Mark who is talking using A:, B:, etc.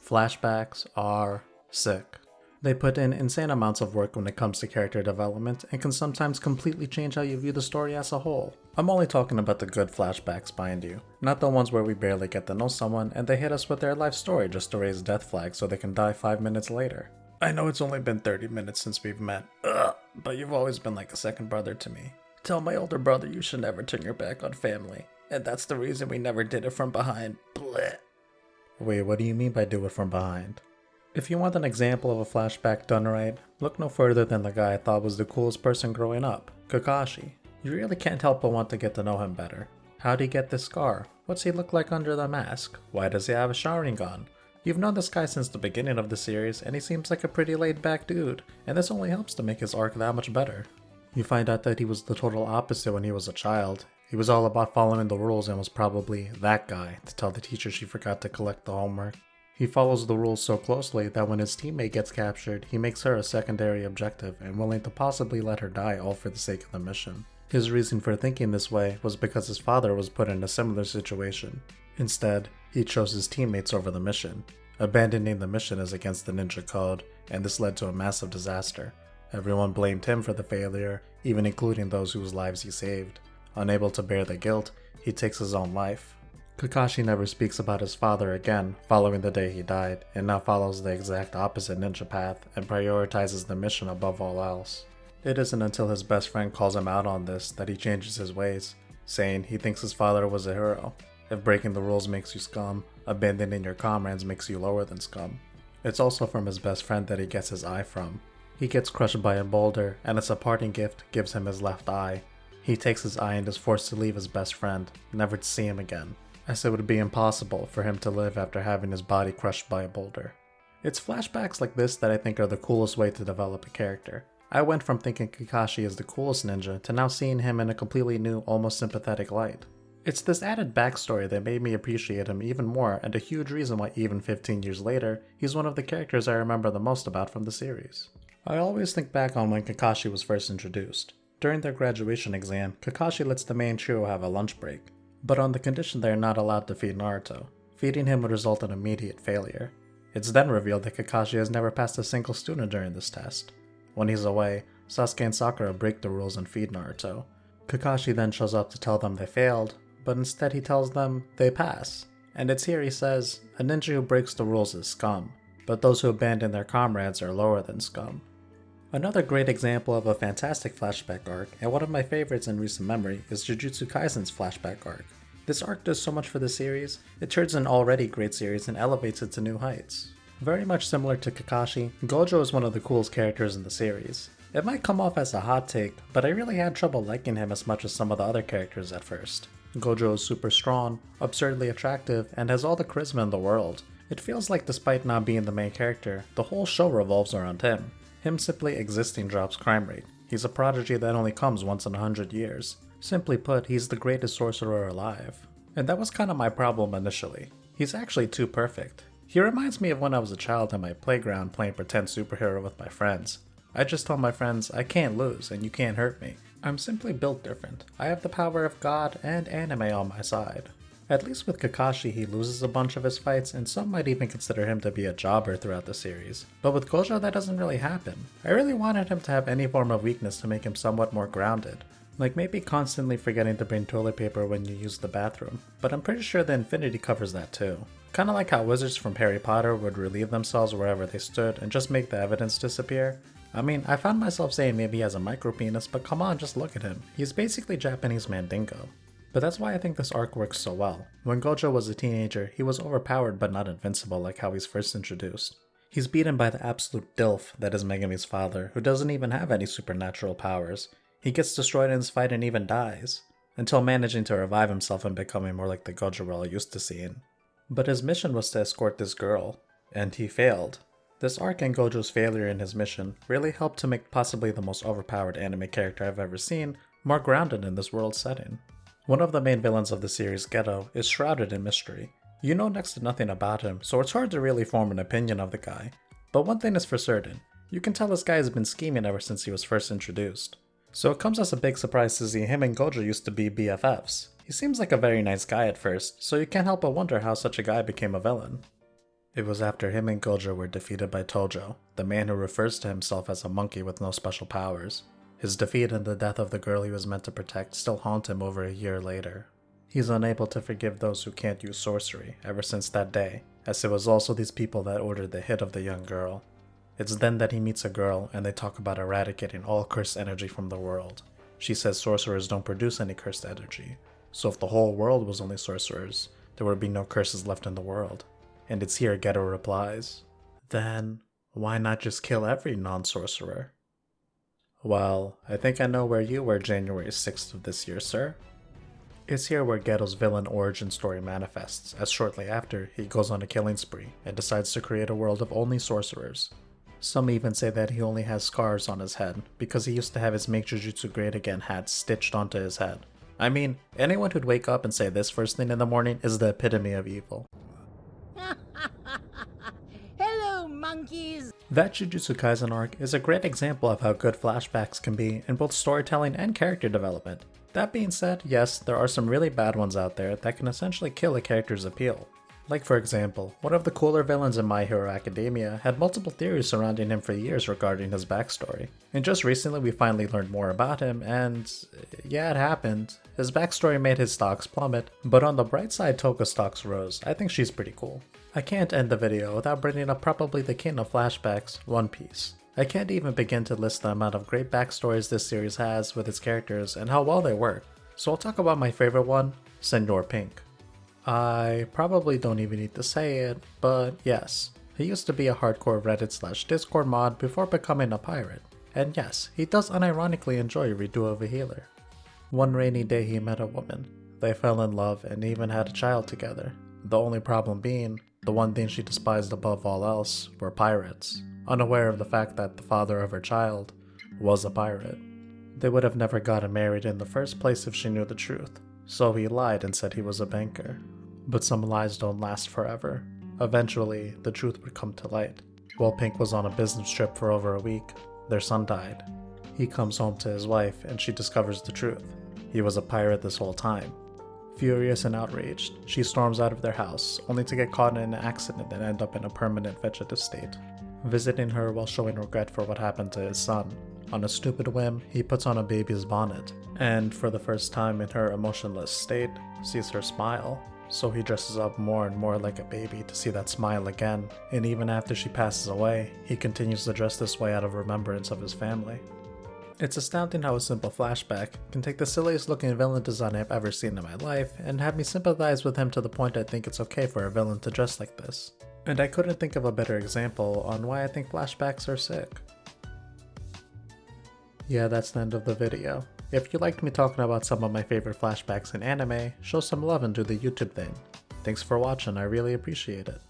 A: Flashbacks are sick. They put in insane amounts of work when it comes to character development and can sometimes completely change how you view the story as a whole. I'm only talking about the good flashbacks, mind you, not the ones where we barely get to know someone and they hit us with their life story just to raise death flags so they can die 5 minutes later. I know it's only been 30 minutes since we've met, but you've always been like a second brother to me. Tell my older brother you should never turn your back on family, and that's the reason we never did it from behind. Blech. Wait, what do you mean by do it from behind? If you want an example of a flashback done right, look no further than the guy I thought was the coolest person growing up, Kakashi. You really can't help but want to get to know him better. How'd he get this scar? What's he look like under the mask? Why does he have a Sharingan? You've known this guy since the beginning of the series, and he seems like a pretty laid-back dude, and this only helps to make his arc that much better. You find out that he was the total opposite when he was a child. He was all about following the rules and was probably that guy to tell the teacher she forgot to collect the homework. He follows the rules so closely that when his teammate gets captured, he makes her a secondary objective and willing to possibly let her die all for the sake of the mission. His reason for thinking this way was because his father was put in a similar situation. Instead, he chose his teammates over the mission. Abandoning the mission is against the ninja code, and this led to a massive disaster. Everyone blamed him for the failure, even including those whose lives he saved. Unable to bear the guilt, he takes his own life. Kakashi never speaks about his father again following the day he died, and now follows the exact opposite ninja path and prioritizes the mission above all else. It isn't until his best friend calls him out on this that he changes his ways, saying he thinks his father was a hero. If breaking the rules makes you scum, abandoning your comrades makes you lower than scum. It's also from his best friend that he gets his eye from. He gets crushed by a boulder, and as a parting gift gives him his left eye. He takes his eye and is forced to leave his best friend, never to see him again, as it would be impossible for him to live after having his body crushed by a boulder. It's flashbacks like this that I think are the coolest way to develop a character. I went from thinking Kakashi is the coolest ninja to now seeing him in a completely new, almost sympathetic light. It's this added backstory that made me appreciate him even more, and a huge reason why even 15 years later, he's one of the characters I remember the most about from the series. I always think back on when Kakashi was first introduced. During their graduation exam, Kakashi lets the main trio have a lunch break, but on the condition they are not allowed to feed Naruto. Feeding him would result in immediate failure. It's then revealed that Kakashi has never passed a single student during this test. When he's away, Sasuke and Sakura break the rules and feed Naruto. Kakashi then shows up to tell them they failed, but instead he tells them they pass. And it's here he says, a ninja who breaks the rules is scum, but those who abandon their comrades are lower than scum. Another great example of a fantastic flashback arc, and one of my favorites in recent memory, is Jujutsu Kaisen's flashback arc. This arc does so much for the series, it turns an already great series and elevates it to new heights. Very much similar to Kakashi, Gojo is one of the coolest characters in the series. It might come off as a hot take, but I really had trouble liking him as much as some of the other characters at first. Gojo is super strong, absurdly attractive, and has all the charisma in the world. It feels like despite not being the main character, the whole show revolves around him. Him simply existing drops crime rate. He's a prodigy that only comes once in 100 years. Simply put, he's the greatest sorcerer alive. And that was kind of my problem initially. He's actually too perfect. He reminds me of when I was a child in my playground playing pretend superhero with my friends. I just told my friends, I can't lose and you can't hurt me. I'm simply built different. I have the power of God and anime on my side. At least with Kakashi he loses a bunch of his fights, and some might even consider him to be a jobber throughout the series. But with Gojo that doesn't really happen. I really wanted him to have any form of weakness to make him somewhat more grounded. Like maybe constantly forgetting to bring toilet paper when you use the bathroom, but I'm pretty sure the Infinity covers that too. Kinda like how wizards from Harry Potter would relieve themselves wherever they stood and just make the evidence disappear. I mean, I found myself saying maybe he has a micro penis, but come on, just look at him. He's basically Japanese Mandingo. But that's why I think this arc works so well. When Gojo was a teenager, he was overpowered but not invincible like how he's first introduced. He's beaten by the absolute dilf that is Megami's father, who doesn't even have any supernatural powers. He gets destroyed in his fight and even dies, until managing to revive himself and becoming more like the Gojo we're all used to seeing. But his mission was to escort this girl, and he failed. This arc and Gojo's failure in his mission really helped to make possibly the most overpowered anime character I've ever seen more grounded in this world setting. One of the main villains of the series, Geto, is shrouded in mystery. You know next to nothing about him, so it's hard to really form an opinion of the guy. But one thing is for certain, you can tell this guy has been scheming ever since he was first introduced. So it comes as a big surprise to see him and Gojo used to be BFFs. He seems like a very nice guy at first, so you can't help but wonder how such a guy became a villain. It was after him and Gojo were defeated by Tojo, the man who refers to himself as a monkey with no special powers. His defeat and the death of the girl he was meant to protect still haunt him over a year later. He's unable to forgive those who can't use sorcery ever since that day, as it was also these people that ordered the hit of the young girl. It's then that he meets a girl and they talk about eradicating all cursed energy from the world. She says sorcerers don't produce any cursed energy, so if the whole world was only sorcerers, there would be no curses left in the world. And it's here Geto replies, "Then why not just kill every non-sorcerer?" Well, I think I know where you were January 6th of this year, sir. It's here where Geto's villain origin story manifests, as shortly after, he goes on a killing spree and decides to create a world of only sorcerers. Some even say that he only has scars on his head because he used to have his Make Jujutsu Great Again hat stitched onto his head. I mean, anyone who'd wake up and say this first thing in the morning is the epitome of evil.
B: Hello, monkeys!
A: That Jujutsu Kaisen arc is a great example of how good flashbacks can be in both storytelling and character development. That being said, yes, there are some really bad ones out there that can essentially kill a character's appeal. Like for example, one of the cooler villains in My Hero Academia had multiple theories surrounding him for years regarding his backstory. And just recently we finally learned more about him and yeah, it happened. His backstory made his stocks plummet, but on the bright side Toka's stocks rose. I think she's pretty cool. I can't end the video without bringing up probably the king of flashbacks, One Piece. I can't even begin to list the amount of great backstories this series has with its characters and how well they work. So I'll talk about my favorite one, Senor Pink. I probably don't even need to say it, but yes, he used to be a hardcore Reddit/Discord mod before becoming a pirate. And yes, he does unironically enjoy redo of a healer. One rainy day he met a woman. They fell in love and even had a child together. The only problem being, the one thing she despised above all else were pirates, unaware of the fact that the father of her child was a pirate. They would have never gotten married in the first place if she knew the truth, so he lied and said he was a banker. But some lies don't last forever. Eventually, the truth would come to light. While Pink was on a business trip for over a week, their son died. He comes home to his wife and she discovers the truth. He was a pirate this whole time. Furious and outraged, she storms out of their house, only to get caught in an accident and end up in a permanent vegetative state. Visiting her while showing regret for what happened to his son. On a stupid whim, he puts on a baby's bonnet, and for the first time in her emotionless state, sees her smile. So he dresses up more and more like a baby to see that smile again, and even after she passes away, he continues to dress this way out of remembrance of his family. It's astounding how a simple flashback can take the silliest looking villain design I've ever seen in my life and have me sympathize with him to the point I think it's okay for a villain to dress like this. And I couldn't think of a better example on why I think flashbacks are sick. Yeah, that's the end of the video. If you liked me talking about some of my favorite flashbacks in anime, show some love and do the YouTube thing. Thanks for watching, I really appreciate it.